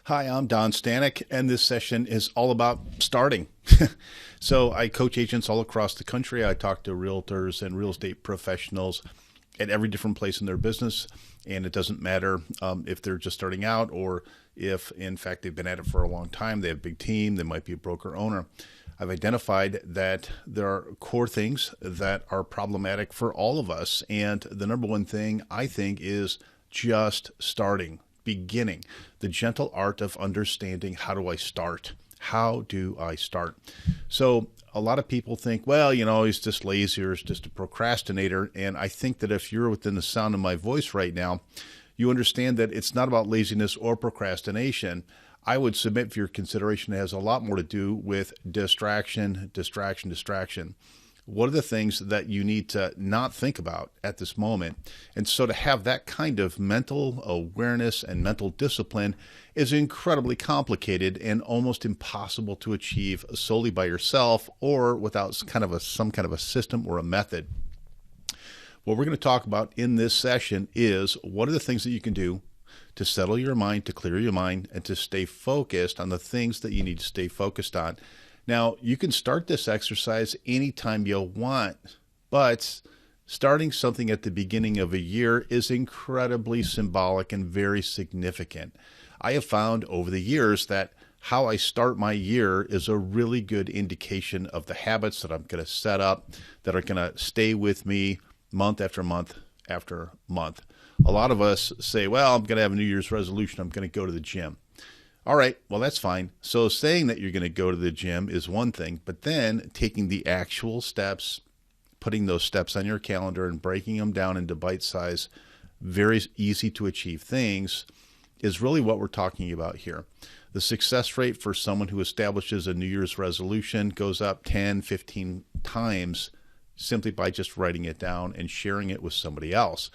Hi, I'm Don Stanek, and this session is all about starting. So, I coach agents all across the country. I talk to realtors and real estate professionals at every different place in their business, and it doesn't matter if they're just starting out or if, in fact, they've been at it for a long time. They have a big team. They might be a broker owner. I've identified that there are core things that are problematic for all of us, and the number one thing I think is just starting. Beginning, the gentle art of understanding how do I start? How do I start? So a lot of people think, well, he's just lazy or he's just a procrastinator. And I think that if you're within the sound of my voice right now, you understand that it's not about laziness or procrastination. I would submit for your consideration it has a lot more to do with distraction. What are the things that you need to not think about at this moment? And so to have that kind of mental awareness and mental discipline is incredibly complicated and almost impossible to achieve solely by yourself or without some kind of a system or a method. What we're going to talk about in this session is what are the things that you can do to settle your mind, to clear your mind, and to stay focused on the things that you need to stay focused on. Now, you can start this exercise anytime you want, but starting something at the beginning of a year is incredibly symbolic and very significant. I have found over the years that how I start my year is a really good indication of the habits that I'm going to set up that are going to stay with me month after month after month. A lot of us say, well, I'm going to have a New Year's resolution. I'm going to go to the gym. All right, well, that's fine. So saying that you're going to go to the gym is one thing, but then taking the actual steps, putting those steps on your calendar and breaking them down into bite-sized, very easy to achieve things is really what we're talking about here. The success rate for someone who establishes a New Year's resolution goes up 10, 15 times simply by just writing it down and sharing it with somebody else.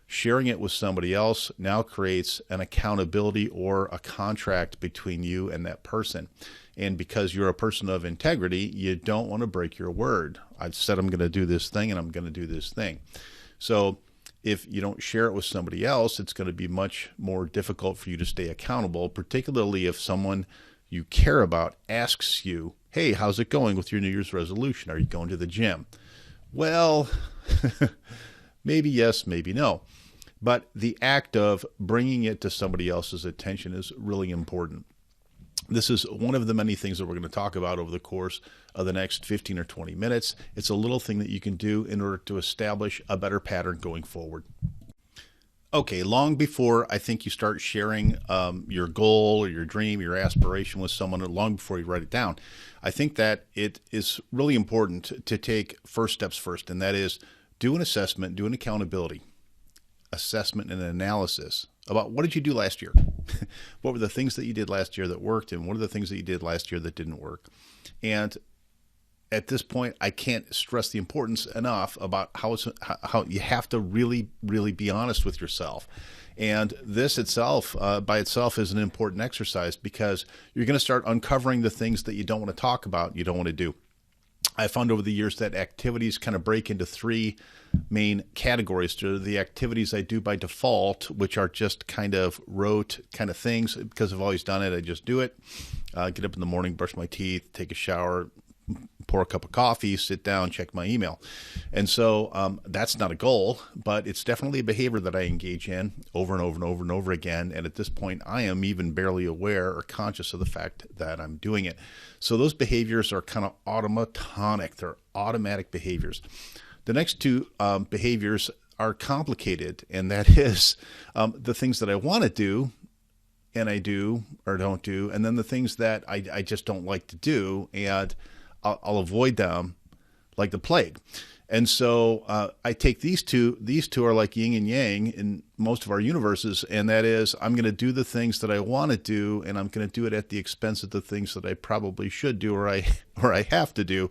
Sharing it with somebody else now creates an accountability or a contract between you and that person. And because you're a person of integrity, you don't want to break your word. I've said I'm going to do this thing and I'm going to do this thing. So if you don't share it with somebody else, it's going to be much more difficult for you to stay accountable, particularly if someone you care about asks you, hey, how's it going with your New Year's resolution? Are you going to the gym? Well, maybe yes, maybe no. But the act of bringing it to somebody else's attention is really important. This is one of the many things that we're going to talk about over the course of the next 15 or 20 minutes. It's a little thing that you can do in order to establish a better pattern going forward. Okay, long before I think you start sharing your goal or your dream, your aspiration with someone, or long before you write it down, I think that it is really important to take first steps first, and that is do an assessment, do an accountability assessment and analysis about what did you do last year? What were the things that you did last year that worked, and what are the things that you did last year that didn't work? And at this point, I can't stress the importance enough about how you have to really, really be honest with yourself. And this itself, by itself, is an important exercise because you're going to start uncovering the things that you don't want to talk about, you don't want to do. I found over the years that activities kind of break into three main categories. There are the activities I do by default, which are just kind of rote kind of things. Because I've always done it, I just do it. Get up in the morning, brush my teeth, take a shower, pour a cup of coffee, sit down, check my email. And so that's not a goal, but it's definitely a behavior that I engage in over and over and over and over again. And at this point, I am even barely aware or conscious of the fact that I'm doing it. So those behaviors are kind of automatonic. They're automatic behaviors. The next two behaviors are complicated, and that is the things that I want to do and I do or don't do, and then the things that I just don't like to do, and I'll avoid them like the plague. And so I take these two are like yin and yang in most of our universes, and that is I'm going to do the things that I want to do, and I'm going to do it at the expense of the things that I probably should do or I have to do.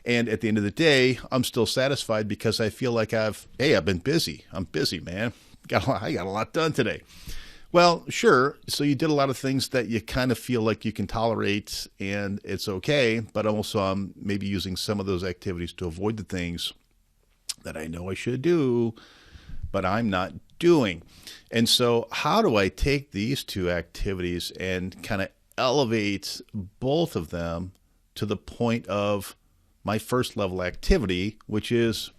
And at the end of the day, I'm still satisfied because I feel like I've been busy. I'm busy, man. I got a lot done today. Well, sure. So you did a lot of things that you kind of feel like you can tolerate and it's okay, but also I'm maybe using some of those activities to avoid the things that I know I should do, but I'm not doing. And so how do I take these two activities and kind of elevate both of them to the point of my first level activity, which is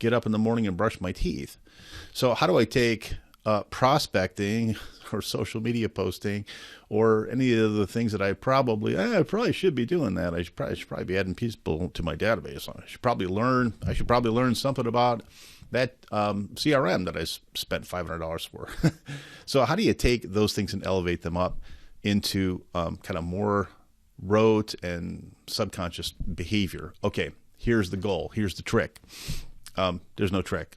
get up in the morning and brush my teeth? So how do I take prospecting or social media posting or any of the things that I probably should be doing that. I should probably be adding people to my database. I should probably learn something about that CRM that I spent $500 for. So how do you take those things and elevate them up into kind of more rote and subconscious behavior? Okay, here's the goal. Here's the trick. There's no trick.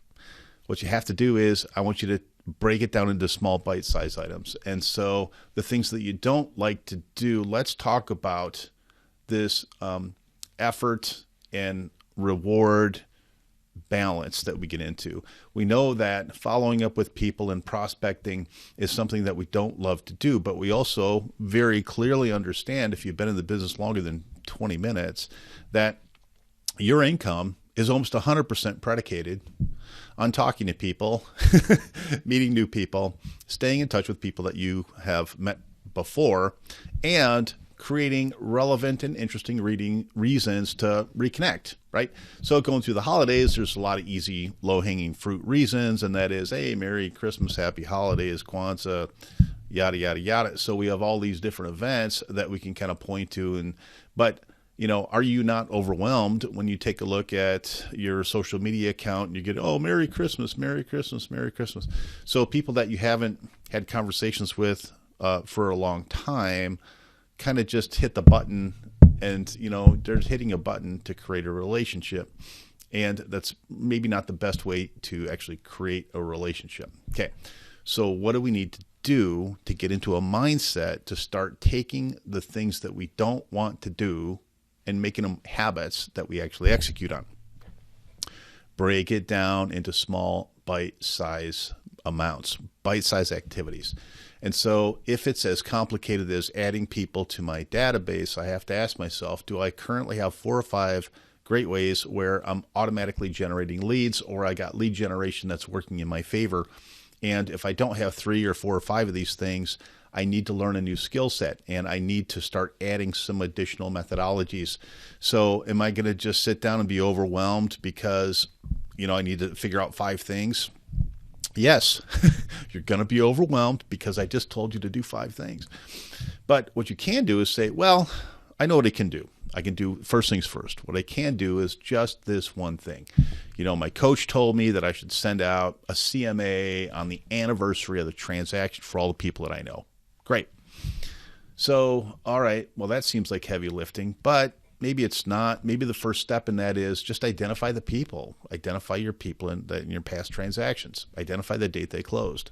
What you have to do is I want you to break it down into small bite-sized items. And so the things that you don't like to do, let's talk about this effort and reward balance that we get into. We know that following up with people and prospecting is something that we don't love to do, but we also very clearly understand, if you've been in the business longer than 20 minutes, that your income is almost 100% predicated on talking to people, meeting new people, staying in touch with people that you have met before, and creating relevant and interesting reasons to reconnect, right? So going through the holidays, there's a lot of easy, low-hanging fruit reasons, and that is, hey, Merry Christmas, Happy Holidays, Kwanzaa, yada, yada, yada. So we have all these different events that we can kind of point to, but are you not overwhelmed when you take a look at your social media account and you get, oh, Merry Christmas, Merry Christmas, Merry Christmas. So people that you haven't had conversations with for a long time kind of just hit the button, and, they're hitting a button to create a relationship. And that's maybe not the best way to actually create a relationship. Okay, so what do we need to do to get into a mindset to start taking the things that we don't want to do and making them habits that we actually execute on? Break it down into small bite-size amounts, bite-size activities. And so if it's as complicated as adding people to my database, I have to ask myself, do I currently have 4 or 5 great ways where I'm automatically generating leads, or I got lead generation that's working in my favor? And if I don't have 3 or 4 or 5 of these things, I need to learn a new skill set, and I need to start adding some additional methodologies. So am I going to just sit down and be overwhelmed because, I need to figure out 5 things? Yes, you're going to be overwhelmed because I just told you to do 5 things. But what you can do is say, well, I know what I can do. I can do first things first. What I can do is just this one thing. My coach told me that I should send out a CMA on the anniversary of the transaction for all the people that I know. Great. So, all right, well, that seems like heavy lifting, but maybe it's not. Maybe the first step in that is just identify the people. Identify your people in your past transactions. Identify the date they closed.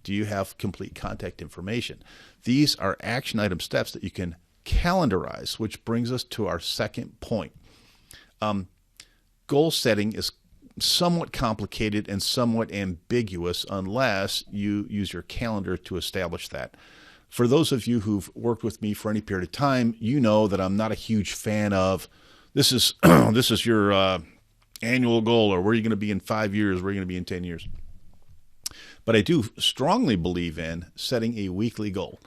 Do you have complete contact information? These are action item steps that you can calendarize, which brings us to our second point. Goal setting is somewhat complicated and somewhat ambiguous unless you use your calendar to establish that. For those of you who've worked with me for any period of time, you know that I'm not a huge fan of this is your annual goal, or where are you going to be in 5 years, where are you going to be in 10 years. But I do strongly believe in setting a weekly goal.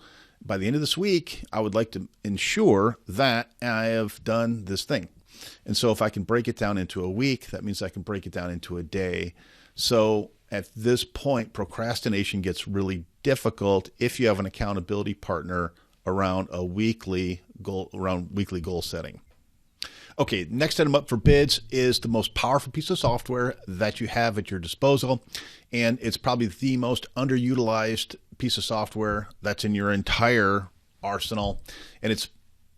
By the end of this week, I would like to ensure that I have done this thing. And so if I can break it down into a week, that means I can break it down into a day. So at this point, procrastination gets really difficult if you have an accountability partner around weekly goal setting. Okay, next item up for bids is the most powerful piece of software that you have at your disposal, and it's probably the most underutilized piece of software that's in your entire arsenal, and it's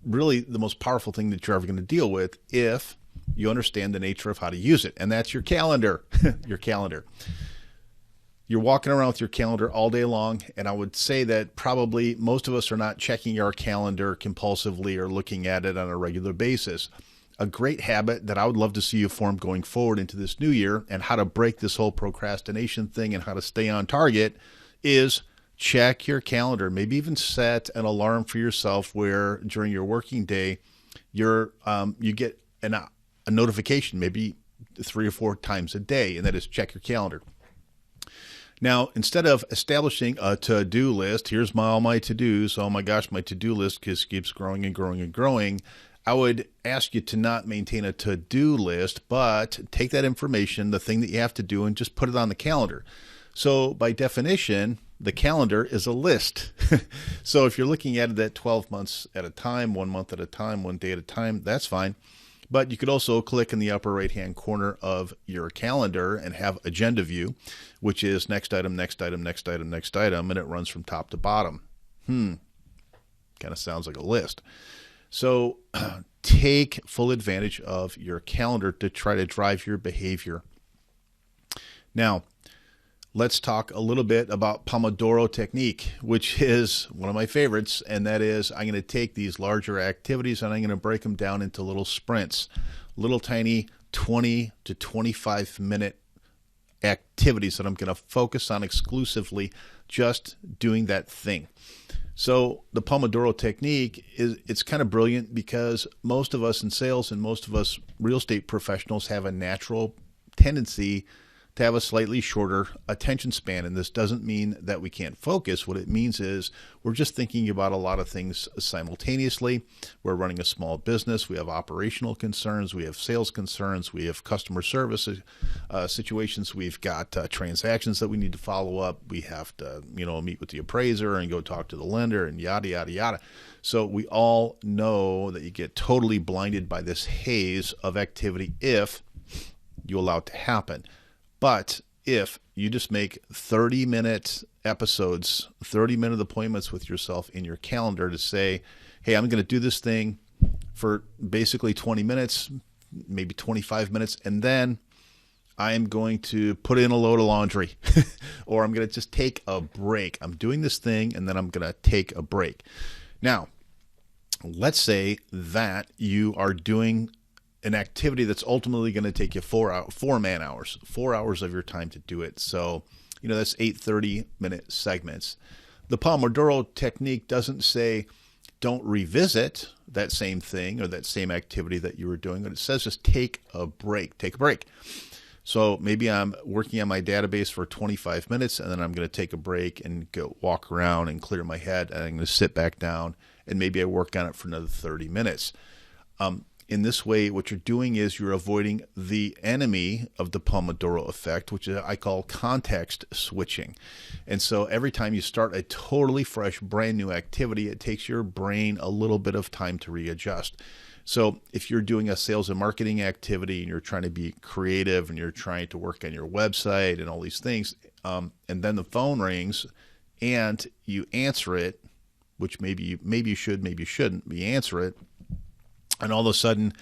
really the most powerful thing that you're ever going to deal with if you understand the nature of how to use it, and that's your calendar. Your calendar. You're walking around with your calendar all day long, and I would say that probably most of us are not checking our calendar compulsively or looking at it on a regular basis. A great habit that I would love to see you form going forward into this new year, and how to break this whole procrastination thing and how to stay on target, is check your calendar. Maybe even set an alarm for yourself where during your working day, you get a notification maybe 3 or 4 times a day, and that is check your calendar. Now, instead of establishing a to-do list, here's all my to-dos, oh my gosh, my to-do list just keeps growing and growing and growing, I would ask you to not maintain a to-do list, but take that information, the thing that you have to do, and just put it on the calendar. So by definition, the calendar is a list. So if you're looking at it at 12 months at a time, 1 month at a time, 1 day at a time, that's fine. But you could also click in the upper right-hand corner of your calendar and have agenda view, which is next item, next item, next item, next item, and it runs from top to bottom. Kind of sounds like a list. So take full advantage of your calendar to try to drive your behavior. Now, let's talk a little bit about Pomodoro technique, which is one of my favorites, and that is I'm going to take these larger activities and I'm going to break them down into little sprints, little tiny 20 to 25 minute activities that I'm going to focus on exclusively just doing that thing. So the Pomodoro technique it's kind of brilliant because most of us in sales and most of us real estate professionals have a natural tendency to have a slightly shorter attention span. And this doesn't mean that we can't focus. What it means is we're just thinking about a lot of things simultaneously. We're running a small business. We have operational concerns. We have sales concerns. We have customer service situations. We've got transactions that we need to follow up. We have to, meet with the appraiser and go talk to the lender and yada, yada, yada. So we all know that you get totally blinded by this haze of activity if you allow it to happen. But if you just make 30-minute episodes, 30-minute appointments with yourself in your calendar to say, hey, I'm going to do this thing for basically 20 minutes, maybe 25 minutes, and then I am going to put in a load of laundry or I'm going to just take a break. I'm doing this thing and then I'm going to take a break. Now, let's say that you are doing an activity that's ultimately going to take you 4 man hours, 4 hours of your time to do it. So, that's 8 30-minute segments. The Pomodoro technique doesn't say don't revisit that same thing or that same activity that you were doing, but it says just take a break. So maybe I'm working on my database for 25 minutes and then I'm going to take a break and go walk around and clear my head, and I'm going to sit back down and maybe I work on it for another 30 minutes. In this way, what you're doing is you're avoiding the enemy of the Pomodoro effect, which I call context switching. And so every time you start a totally fresh, brand new activity, it takes your brain a little bit of time to readjust. So if you're doing a sales and marketing activity and you're trying to be creative and you're trying to work on your website and all these things, and then the phone rings and you answer it, which maybe you should, maybe you shouldn't, but you answer it, and all of a sudden,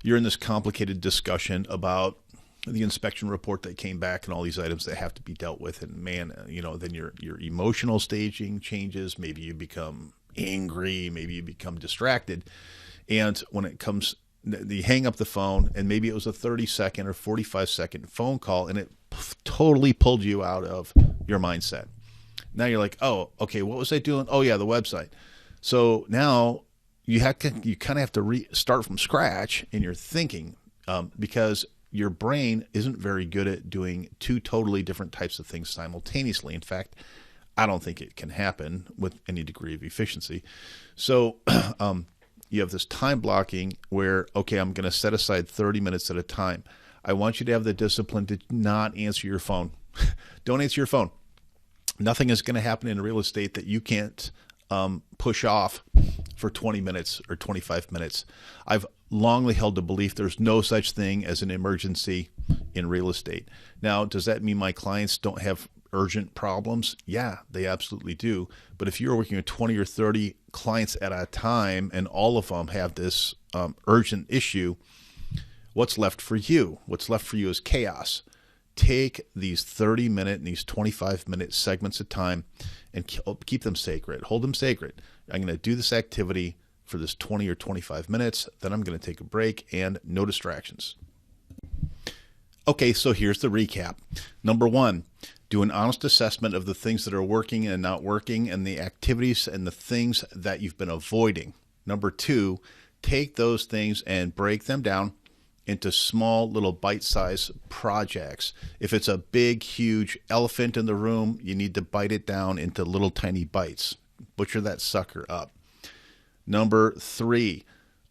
you're in this complicated discussion about the inspection report that came back and all these items that have to be dealt with. And man, then your emotional staging changes. Maybe you become angry. Maybe you become distracted. And when it comes, you hang up the phone, and maybe it was a 30-second or 45-second phone call, and it totally pulled you out of your mindset. Now you're like, oh, okay, what was I doing? Oh, yeah, the website. So now you kind of have to start from scratch in your thinking because your brain isn't very good at doing two totally different types of things simultaneously. In fact, I don't think it can happen with any degree of efficiency. So you have this time blocking where, okay, I'm going to set aside 30 minutes at a time. I want you to have the discipline to not answer your phone. Don't answer your phone. Nothing is going to happen in real estate that you can't push off for 20 minutes or 25 minutes. I've longly held the belief there's no such thing as an emergency in real estate. Now, does that mean my clients don't have urgent problems? Yeah, they absolutely do. But if you're working with 20 or 30 clients at a time and all of them have this urgent issue, what's left for you? What's left for you is chaos. Take these 30-minute and these 25-minute segments of time and keep them sacred. Hold them sacred. I'm going to do this activity for this 20 or 25 minutes. Then I'm going to take a break and no distractions. Okay, so here's the recap. Number one, do an honest assessment of the things that are working and not working and the activities and the things that you've been avoiding. Number two, take those things and break them down into small little bite-sized projects. If it's a big, huge elephant in the room, you need to bite it down into little tiny bites. Butcher that sucker up. Number 3,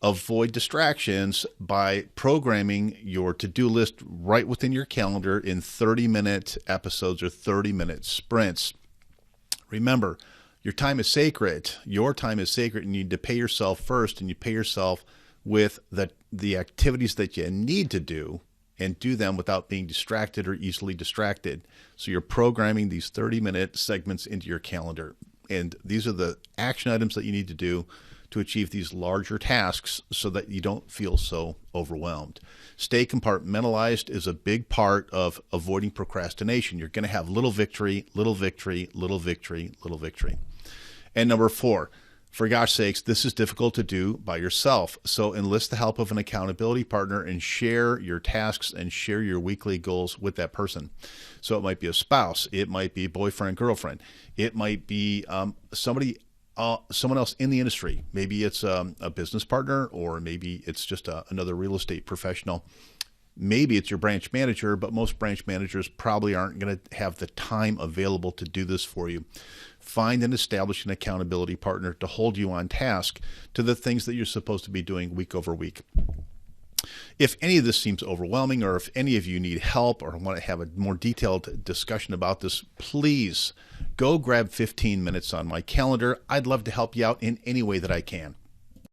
avoid distractions by programming your to-do list right within your calendar in 30-minute episodes or 30-minute sprints. Remember, your time is sacred. Your time is sacred, and you need to pay yourself first, and you pay yourself with the activities that you need to do, and do them without being distracted or easily distracted. So you're programming these 30-minute segments into your calendar. And these are the action items that you need to do to achieve these larger tasks so that you don't feel so overwhelmed. Stay compartmentalized is a big part of avoiding procrastination. You're going to have little victory, little victory, little victory, little victory. And number 4, for gosh sakes, this is difficult to do by yourself. So enlist the help of an accountability partner and share your tasks and share your weekly goals with that person. So it might be a spouse, it might be boyfriend, girlfriend, it might be someone else in the industry. Maybe it's a business partner, or maybe it's just another real estate professional. Maybe it's your branch manager, but most branch managers probably aren't going to have the time available to do this for you. Find and establish an accountability partner to hold you on task to the things that you're supposed to be doing week over week. If any of this seems overwhelming, or if any of you need help or want to have a more detailed discussion about this, please go grab 15 minutes on my calendar. I'd love to help you out in any way that I can.